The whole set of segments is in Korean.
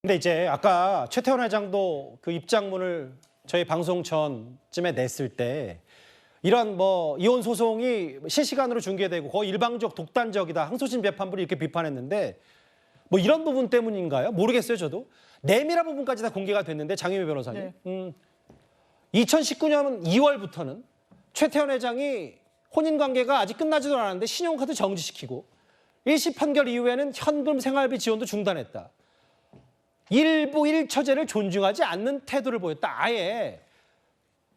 근데 이제 아까 최태원 회장도 그 입장문을 저희 방송 전쯤에 냈을 때 이런 뭐 이혼 소송이 실시간으로 중계되고 거의 일방적 독단적이다. 항소심 재판부를 이렇게 비판했는데 뭐 이런 부분 때문인가요? 모르겠어요, 저도. 내밀한 부분까지 다 공개가 됐는데 장유미 변호사님. 네. 2019년 2월부터는 최태원 회장이 혼인 관계가 아직 끝나지도 않았는데 신용카드 정지시키고 1심 판결 이후에는 현금 생활비 지원도 중단했다. 일부 일처제를 존중하지 않는 태도를 보였다. 아예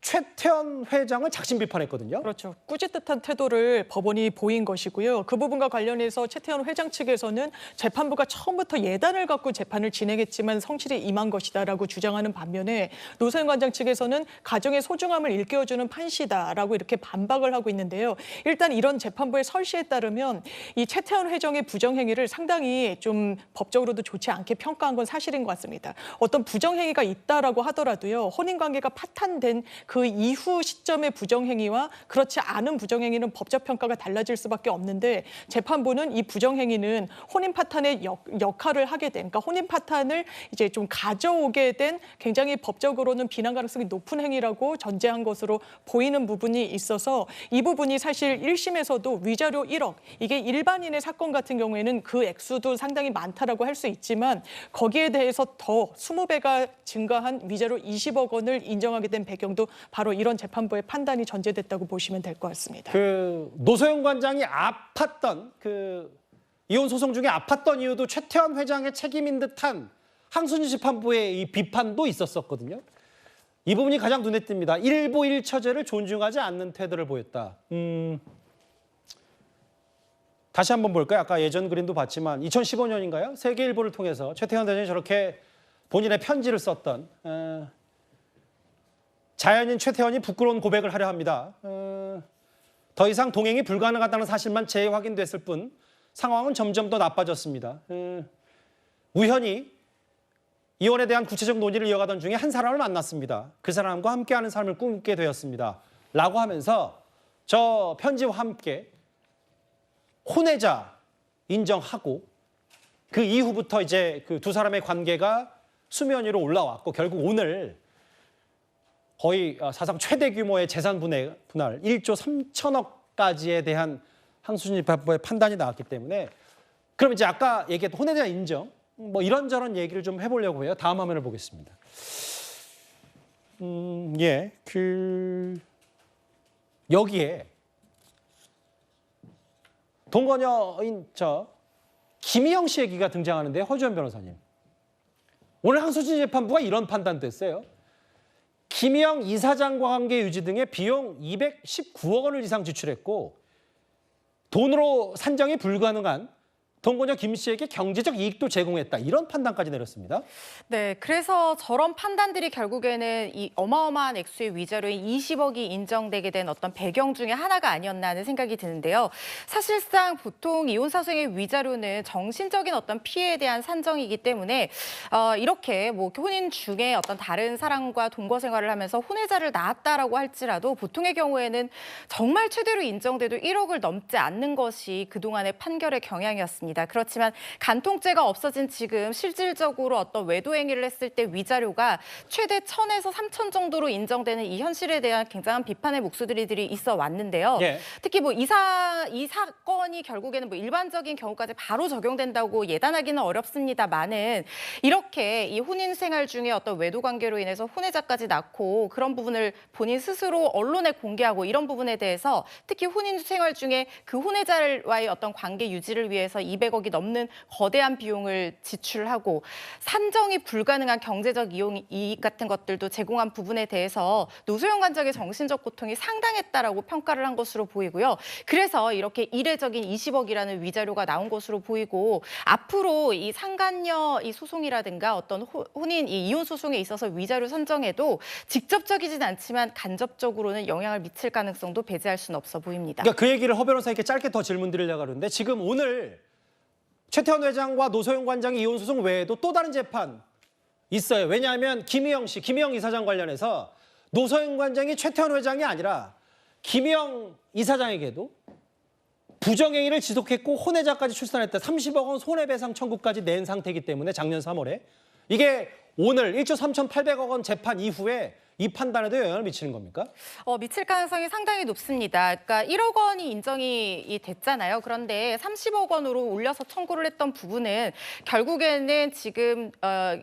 최태원 회장을 작심 비판했거든요. 그렇죠. 꾸짖듯한 태도를 법원이 보인 것이고요. 그 부분과 관련해서 최태원 회장 측에서는 재판부가 처음부터 예단을 갖고 재판을 진행했지만 성실히 임한 것이다라고 주장하는 반면에 노사연 관장 측에서는 가정의 소중함을 일깨워주는 판시다라고 이렇게 반박을 하고 있는데요. 일단 이런 재판부의 설시에 따르면 이 최태원 회장의 부정행위를 상당히 좀 법적으로도 좋지 않게 평가한 건 사실인 것 같습니다. 어떤 부정행위가 있다라고 하더라도요. 혼인관계가 파탄된 그 이후 시점의 부정행위와 그렇지 않은 부정행위는 법적 평가가 달라질 수밖에 없는데 재판부는 이 부정행위는 혼인 파탄의 역할을 하게 된, 그러니까 혼인 파탄을 이제 좀 가져오게 된 굉장히 법적으로는 비난 가능성이 높은 행위라고 전제한 것으로 보이는 부분이 있어서 이 부분이 사실 1심에서도 위자료 1억, 이게 일반인의 사건 같은 경우에는 그 액수도 상당히 많다라고 할 수 있지만 거기에 대해서 더 20배가 증가한 위자료 20억 원을 인정하게 된 배경도 바로 이런 재판부의 판단이 전제됐다고 보시면 될 것 같습니다. 그 노소연 관장이 아팠던 그 이혼 소송 중에 아팠던 이유도 최태원 회장의 책임인 듯한 항소심 재판부의 이 비판도 있었었거든요. 이 부분이 가장 눈에 띕니다. 일부 일처제를 존중하지 않는 태도를 보였다. 다시 한번 볼까요? 아까 예전 그림도 봤지만 2015년인가요? 세계일보를 통해서 최태원 회장이 저렇게 본인의 편지를 썼던 자연인 최태원이 부끄러운 고백을 하려 합니다. 더 이상 동행이 불가능하다는 사실만 재확인됐을 뿐 상황은 점점 더 나빠졌습니다. 우연히 이혼에 대한 구체적 논의를 이어가던 중에 한 사람을 만났습니다. 그 사람과 함께하는 삶을 꿈꾸게 되었습니다. 라고 하면서 저 편지와 함께 혼외자 인정하고 그 이후부터 이제 그 두 사람의 관계가 수면 위로 올라왔고 결국 오늘 거의 사상 최대 규모의 재산 분할 1조 3천억까지에 대한 항소심 재판부의 판단이 나왔기 때문에 그럼 이제 아까 얘기했던 혼외자 인정 뭐 이런저런 얘기를 좀 해보려고 해요. 다음 화면을 보겠습니다. 여기에 동거녀인 김희영 씨 얘기가 등장하는데 허주연 변호사님. 오늘 항소심 재판부가 이런 판단도 했어요. 김희영 이사장과 관계 유지 등의 비용 219억 원을 이상 지출했고 돈으로 산정이 불가능한 동거녀 김 씨에게 경제적 이익도 제공했다. 이런 판단까지 내렸습니다. 네, 그래서 저런 판단들이 결국에는 이 어마어마한 액수의 위자료인 20억이 인정되게 된 어떤 배경 중에 하나가 아니었나 하는 생각이 드는데요. 사실상 보통 이혼 사생의 위자료는 정신적인 어떤 피해에 대한 산정이기 때문에 이렇게 뭐 혼인 중에 어떤 다른 사람과 동거 생활을 하면서 혼외자를 낳았다라고 할지라도 보통의 경우에는 정말 최대로 인정돼도 1억을 넘지 않는 것이 그동안의 판결의 경향이었습니다. 그렇지만 간통죄가 없어진 지금 실질적으로 어떤 외도 행위를 했을 때 위자료가 최대 1,000에서 3,000 정도로 인정되는 이 현실에 대한 굉장한 비판의 목소리들이 있어 왔는데요. 예. 특히 뭐 이 사건이 결국에는 뭐 일반적인 경우까지 바로 적용된다고 예단하기는 어렵습니다만은 이렇게 이 혼인 생활 중에 어떤 외도 관계로 인해서 혼외자까지 낳고 그런 부분을 본인 스스로 언론에 공개하고 이런 부분에 대해서 특히 혼인 생활 중에 그 혼외자와의 어떤 관계 유지를 위해서 200억이 넘는 거대한 비용을 지출하고 산정이 불가능한 경제적 이익 같은 것들도 제공한 부분에 대해서 노소연 관장의 정신적 고통이 상당했다라고 평가를 한 것으로 보이고요. 그래서 이렇게 이례적인 20억이라는 위자료가 나온 것으로 보이고 앞으로 이 상간녀 이 소송이라든가 어떤 혼인 이 이혼 소송에 있어서 위자료 산정에도 직접적이진 않지만 간접적으로는 영향을 미칠 가능성도 배제할 수는 없어 보입니다. 그러니까 그 얘기를 허 변호사에게 짧게 더 질문 드리려고 하는데 지금 오늘 최태원 회장과 노소연 관장의 이혼 소송 외에도 또 다른 재판 있어요. 왜냐하면 김희영 이사장 관련해서 노소연 관장이 최태원 회장이 아니라 김희영 이사장에게도 부정행위를 지속했고 혼외자까지 출산했다. 30억 원 손해배상 청구까지 낸 상태이기 때문에 작년 3월에 이게 오늘 1조 3,800억 원 재판 이후에 이 판단에도 영향을 미치는 겁니까? 미칠 가능성이 상당히 높습니다. 그러니까 1억 원이 인정이 됐잖아요. 그런데 30억 원으로 올려서 청구를 했던 부분은 결국에는 지금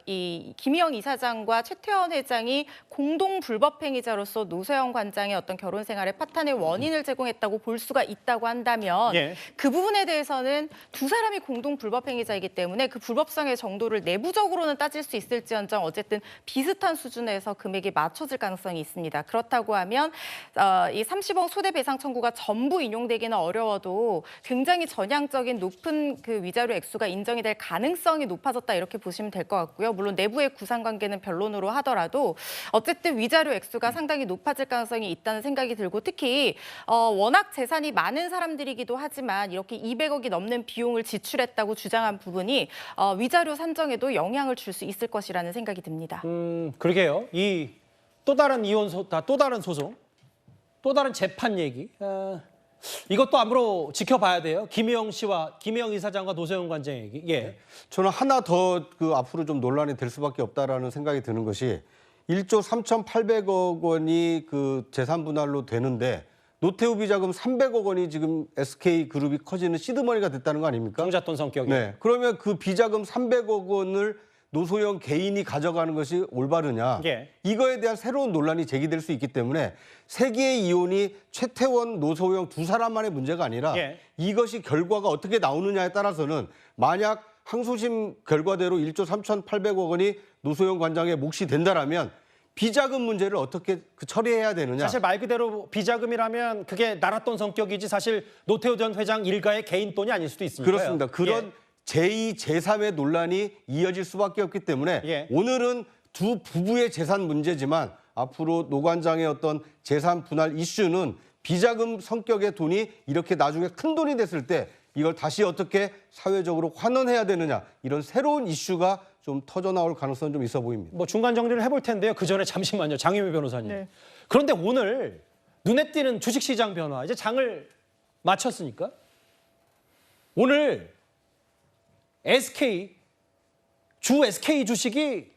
이 김희영 이사장과 최태원 회장이 공동 불법행위자로서 노소영 관장의 어떤 결혼 생활의 파탄의 원인을 제공했다고 볼 수가 있다고 한다면 예. 그 부분에 대해서는 두 사람이 공동 불법행위자이기 때문에 그 불법성의 정도를 내부적으로는 따질 수 있을지언정 어쨌든 비슷한 수준에서 금액이 맞춰질 가능성이 있습니다. 그렇다고 하면 이 30억 손해배상 청구가 전부 인용되기는 어려워도 굉장히 전향적인 높은 그 위자료 액수가 인정이 될 가능성이 높아졌다 이렇게 보시면 될 것 같고요. 물론 내부의 구상관계는 변론으로 하더라도 어쨌든 위자료 액수가 상당히 높아질 가능성이 있다는 생각이 들고 특히 워낙 재산이 많은 사람들이기도 하지만 이렇게 200억이 넘는 비용을 지출했다고 주장한 부분이 위자료 산정에도 영향을 줄 수 있을 것이라는 생각이 듭니다. 그러게요. 이 또 다른 또 다른 소송, 또 다른 재판 얘기. 이것도 앞으로 지켜봐야 돼요. 김희영 이사장과 노소영 관장 얘기. 예. 저는 하나 더 그 앞으로 좀 논란이 될 수밖에 없다라는 생각이 드는 것이 1조 3,800억 원이 그 재산 분할로 되는데 노태우 비자금 300억 원이 지금 SK그룹이 커지는 시드머니가 됐다는 거 아닙니까? 종잣돈 성격이. 네. 그러면 그 비자금 300억 원을 노소영 개인이 가져가는 것이 올바르냐? 예. 이거에 대한 새로운 논란이 제기될 수 있기 때문에 세계의 이혼이 최태원, 노소영 두 사람만의 문제가 아니라 예. 이것이 결과가 어떻게 나오느냐에 따라서는 만약 항소심 결과대로 1조 3,800억 원이 노소영 관장의 몫이 된다라면 비자금 문제를 어떻게 처리해야 되느냐? 사실 말 그대로 비자금이라면 그게 나랏돈 성격이지 사실 노태우 전 회장 일가의 개인 돈이 아닐 수도 있으니까요. 그렇습니다. 그런 제2, 제3의 논란이 이어질 수밖에 없기 때문에 예. 오늘은 두 부부의 재산 문제지만 앞으로 노 관장의 어떤 재산 분할 이슈는 비자금 성격의 돈이 이렇게 나중에 큰 돈이 됐을 때 이걸 다시 어떻게 사회적으로 환원해야 되느냐 이런 새로운 이슈가 좀 터져나올 가능성은 좀 있어 보입니다. 뭐 중간 정리를 해볼 텐데요. 그 전에 잠시만요. 장유미 변호사님. 네. 그런데 오늘 눈에 띄는 주식시장 변화, 이제 장을 마쳤으니까 오늘 SK 주식이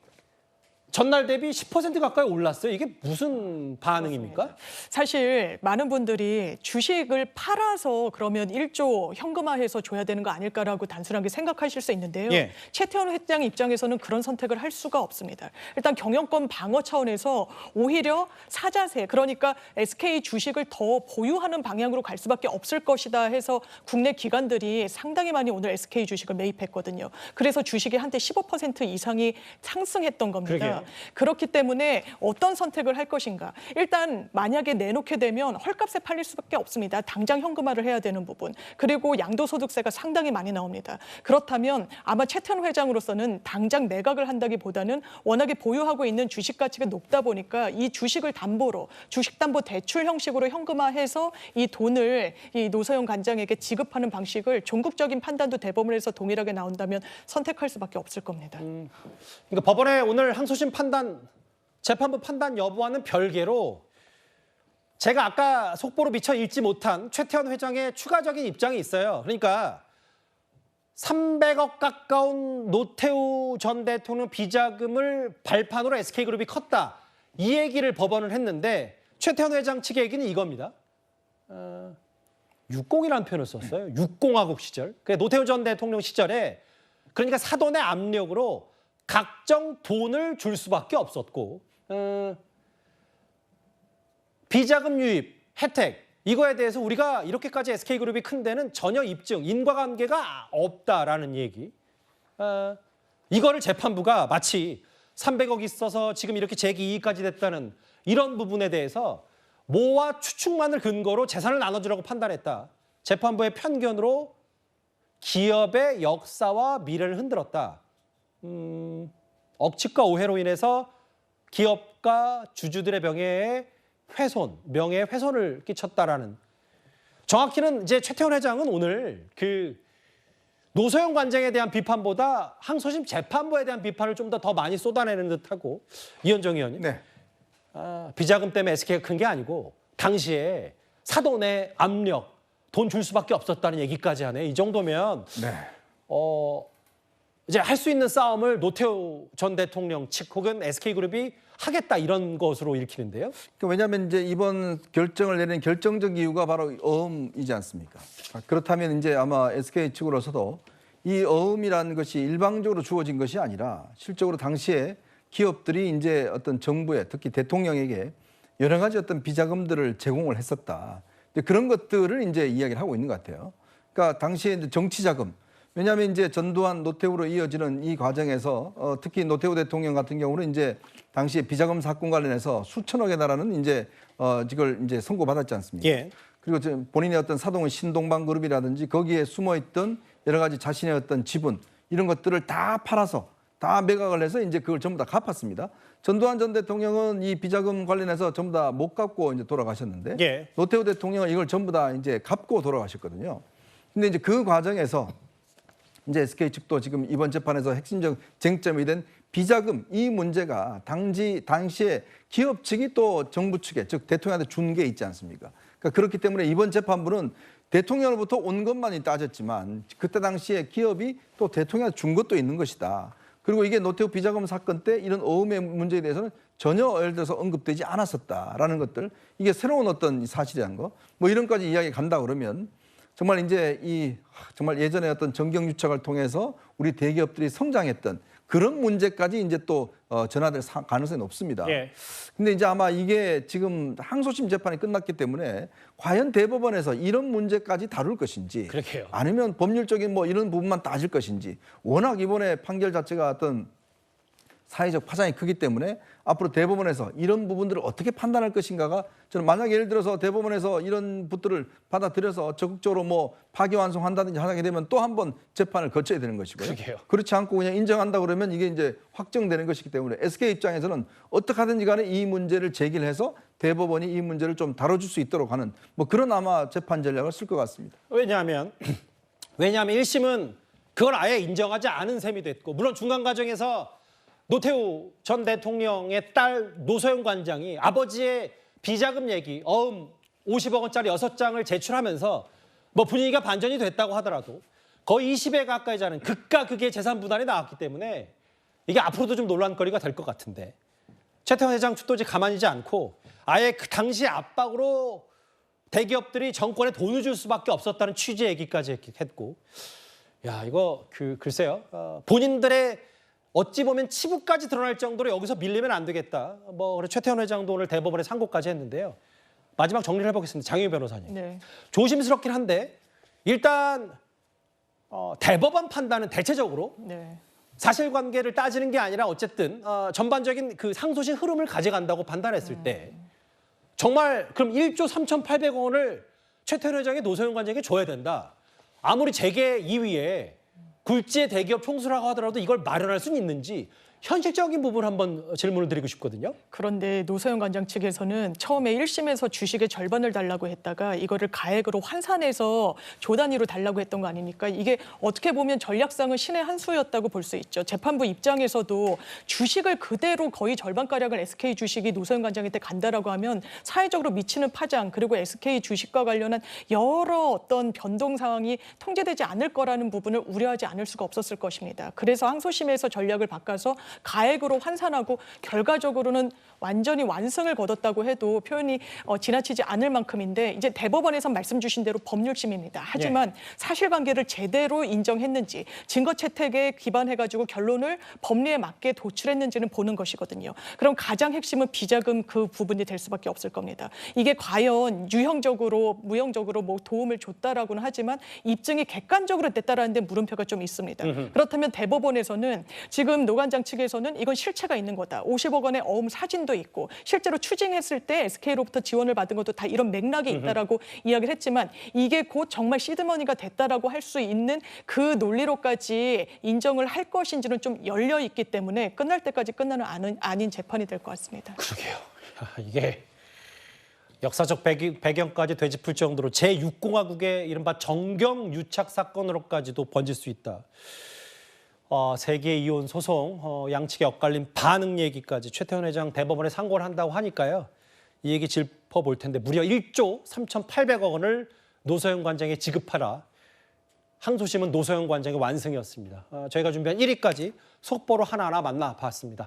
전날 대비 10% 가까이 올랐어요. 이게 무슨 반응입니까? 사실 많은 분들이 주식을 팔아서 그러면 1조 현금화해서 줘야 되는 거 아닐까라고 단순하게 생각하실 수 있는데요. 예. 최태원 회장 입장에서는 그런 선택을 할 수가 없습니다. 일단 경영권 방어 차원에서 오히려 사자세, 그러니까 SK 주식을 더 보유하는 방향으로 갈 수밖에 없을 것이다 해서 국내 기관들이 상당히 많이 오늘 SK 주식을 매입했거든요. 그래서 주식이 한때 15% 이상이 상승했던 겁니다. 그러게요. 그렇기 때문에 어떤 선택을 할 것인가. 일단 만약에 내놓게 되면 헐값에 팔릴 수밖에 없습니다. 당장 현금화를 해야 되는 부분. 그리고 양도소득세가 상당히 많이 나옵니다. 그렇다면 아마 최태원 회장으로서는 당장 매각을 한다기보다는 워낙에 보유하고 있는 주식 가치가 높다 보니까 이 주식을 담보로 주식담보대출 형식으로 현금화해서 이 돈을 이 노소영 관장에게 지급하는 방식을 종국적인 판단도 대법원에서 동일하게 나온다면 선택할 수밖에 없을 겁니다. 그러니까 법원의 오늘 항소심 재판부 판단 여부와는 별개로 제가 아까 속보로 미처 읽지 못한 최태원 회장의 추가적인 입장이 있어요. 그러니까 300억 가까운 노태우 전 대통령 비자금을 발판으로 SK그룹이 컸다. 이 얘기를 법원은 했는데 최태원 회장 측의 얘기는 이겁니다. 육공이라는 표현을 썼어요. 육공화국 시절. 노태우 전 대통령 시절에 그러니까 사돈의 압력으로 각종 돈을 줄 수밖에 없었고 비자금 유입, 혜택 이거에 대해서 우리가 이렇게까지 SK그룹이 큰 데는 전혀 입증, 인과관계가 없다라는 얘기. 이거를 재판부가 마치 300억 있어서 지금 이렇게 재기이익까지 됐다는 이런 부분에 대해서 모와 추측만을 근거로 재산을 나눠주라고 판단했다. 재판부의 편견으로 기업의 역사와 미래를 흔들었다. 억측과 오해로 인해서 기업과 주주들의 명예에 훼손을 끼쳤다라는. 정확히는 이제 최태원 회장은 오늘 그 노소영 관장에 대한 비판보다 항소심 재판부에 대한 비판을 좀 더 많이 쏟아내는 듯하고 이현정 의원님. 네. 비자금 때문에 SK가 큰 게 아니고 당시에 사돈의 압력, 돈 줄 수밖에 없었다는 얘기까지 하네. 이 정도면 네. 이제 할 수 있는 싸움을 노태우 전 대통령 측 혹은 SK그룹이 하겠다 이런 것으로 읽히는데요. 그러니까 왜냐하면 이제 이번 결정을 내린 결정적 이유가 바로 어음이지 않습니까? 그렇다면 이제 아마 SK 측으로서도 이 어음이라는 것이 일방적으로 주어진 것이 아니라 실적으로 당시에 기업들이 이제 어떤 정부에 특히 대통령에게 여러 가지 어떤 비자금들을 제공을 했었다. 그런 것들을 이제 이야기를 하고 있는 것 같아요. 그러니까 당시에 이제 정치자금, 왜냐하면 이제 전두환 노태우로 이어지는 이 과정에서 특히 노태우 대통령 같은 경우는 이제 당시에 비자금 사건 관련해서 수천억에 달하는 이제 이걸 이제 선고받았지 않습니까? 예. 그리고 본인의 어떤 사동은 신동방 그룹이라든지 거기에 숨어 있던 여러 가지 자신의 어떤 지분 이런 것들을 다 팔아서 다 매각을 해서 이제 그걸 전부 다 갚았습니다. 전두환 전 대통령은 이 비자금 관련해서 전부 다 못 갚고 이제 돌아가셨는데 예. 노태우 대통령은 이걸 전부 다 이제 갚고 돌아가셨거든요. 근데 이제 그 과정에서 이제 SK 측도 지금 이번 재판에서 핵심적 쟁점이 된 비자금 이 문제가 당시에 기업 측이 또 정부 측에 즉 대통령한테 준 게 있지 않습니까? 그러니까 그렇기 때문에 이번 재판부는 대통령으로부터 온 것만이 따졌지만 그때 당시에 기업이 또 대통령한테 준 것도 있는 것이다. 그리고 이게 노태우 비자금 사건 때 이런 어음의 문제에 대해서는 전혀 예를 들어서 언급되지 않았었다라는 것들 이게 새로운 어떤 사실이라는 거 뭐 이런까지 이야기 간다 그러면 정말 이제 정말 예전에 어떤 정경유착을 통해서 우리 대기업들이 성장했던 그런 문제까지 이제 또 전화될 가능성이 높습니다. 예. 근데 이제 아마 이게 지금 항소심 재판이 끝났기 때문에 과연 대법원에서 이런 문제까지 다룰 것인지 그렇게요. 아니면 법률적인 뭐 이런 부분만 따질 것인지 워낙 이번에 판결 자체가 어떤 사회적 파장이 크기 때문에 앞으로 대법원에서 이런 부분들을 어떻게 판단할 것인가가 저는 만약 예를 들어서 대법원에서 이런 부분들을 받아들여서 적극적으로 뭐 파기환송한다든지 하게 되면 또 한 번 재판을 거쳐야 되는 것이고요. 그러게요. 그렇지 않고 그냥 인정한다 그러면 이게 이제 확정되는 것이기 때문에 SK 입장에서는 어떻게 하든지 간에 이 문제를 제기를 해서 대법원이 이 문제를 좀 다뤄줄 수 있도록 하는 뭐 그런 아마 재판 전략을 쓸 것 같습니다. 왜냐하면 1심은 그걸 아예 인정하지 않은 셈이 됐고 물론 중간 과정에서 노태우 전 대통령의 딸 노소영 관장이 아버지의 비자금 얘기 어음 50억 원짜리 6장을 제출하면서 뭐 분위기가 반전이 됐다고 하더라도 거의 20에 가까이 자는 극과 극의 재산 분할이 나왔기 때문에 이게 앞으로도 좀 논란거리가 될 것 같은데 최태원 회장 측도 이제 가만히 있지 않고 아예 그 당시 압박으로 대기업들이 정권에 돈을 줄 수밖에 없었다는 취지의 얘기까지 했고 야 이거 글쎄요 본인들의 어찌 보면 치부까지 드러날 정도로 여기서 밀리면 안 되겠다. 뭐 그래 최태원 회장도 오늘 대법원에 상고까지 했는데요. 마지막 정리를 해보겠습니다. 장유희 변호사님. 네. 조심스럽긴 한데 일단 대법원 판단은 대체적으로 네. 사실관계를 따지는 게 아니라 어쨌든 전반적인 그 상소심 흐름을 가져간다고 판단했을 때 정말 그럼 1조 3,800억 원을 최태원 회장의 노소영 관장에게 줘야 된다. 아무리 재계 2위에 굴지의 대기업 총수라고 하더라도 이걸 마련할 수는 있는지 현실적인 부분 한번 질문을 드리고 싶거든요. 그런데 노소영 관장 측에서는 처음에 1심에서 주식의 절반을 달라고 했다가 이거를 가액으로 환산해서 조 단위로 달라고 했던 거 아닙니까? 이게 어떻게 보면 전략상은 신의 한 수였다고 볼 수 있죠. 재판부 입장에서도 주식을 그대로 거의 절반가량을 SK 주식이 노소영 관장한테 간다라고 하면 사회적으로 미치는 파장 그리고 SK 주식과 관련한 여러 어떤 변동 상황이 통제되지 않을 거라는 부분을 우려하지 않을 수가 없었을 것입니다. 그래서 항소심에서 전략을 바꿔서 가액으로 환산하고 결과적으로는 완전히 완승을 거뒀다고 해도 표현이 지나치지 않을 만큼인데 이제 대법원에서 말씀 주신 대로 법률심입니다. 하지만 사실관계를 제대로 인정했는지 증거 채택에 기반해가지고 결론을 법리에 맞게 도출했는지는 보는 것이거든요. 그럼 가장 핵심은 비자금 그 부분이 될 수밖에 없을 겁니다. 이게 과연 유형적으로 무형적으로 뭐 도움을 줬다라고는 하지만 입증이 객관적으로 됐다라는 데 물음표가 좀 있습니다. 그렇다면 대법원에서는 지금 노관장 측에서는 이건 실체가 있는 거다. 50억 원의 어음 사진도 있고 실제로 추징했을 때 SK로부터 지원을 받은 것도 다 이런 맥락이 있다라고 이야기를 했지만 이게 곧 정말 시드머니가 됐다라고 할 수 있는 그 논리로까지 인정을 할 것인지는 좀 열려 있기 때문에 끝날 때까지 끝나는 아닌 재판이 될 것 같습니다. 그러게요. 이게 역사적 배경까지 되짚을 정도로 제6공화국의 이른바 정경유착 사건으로까지도 번질 수 있다. 세계 이혼 소송, 양측의 엇갈린 반응 얘기까지 최태원 회장 대법원에 상고를 한다고 하니까요. 이 얘기 짚어볼 텐데 무려 1조 3,800억 원을 노소영 관장에 지급하라. 항소심은 노소영 관장의 완승이었습니다. 저희가 준비한 1위까지 속보로 하나하나 만나봤습니다.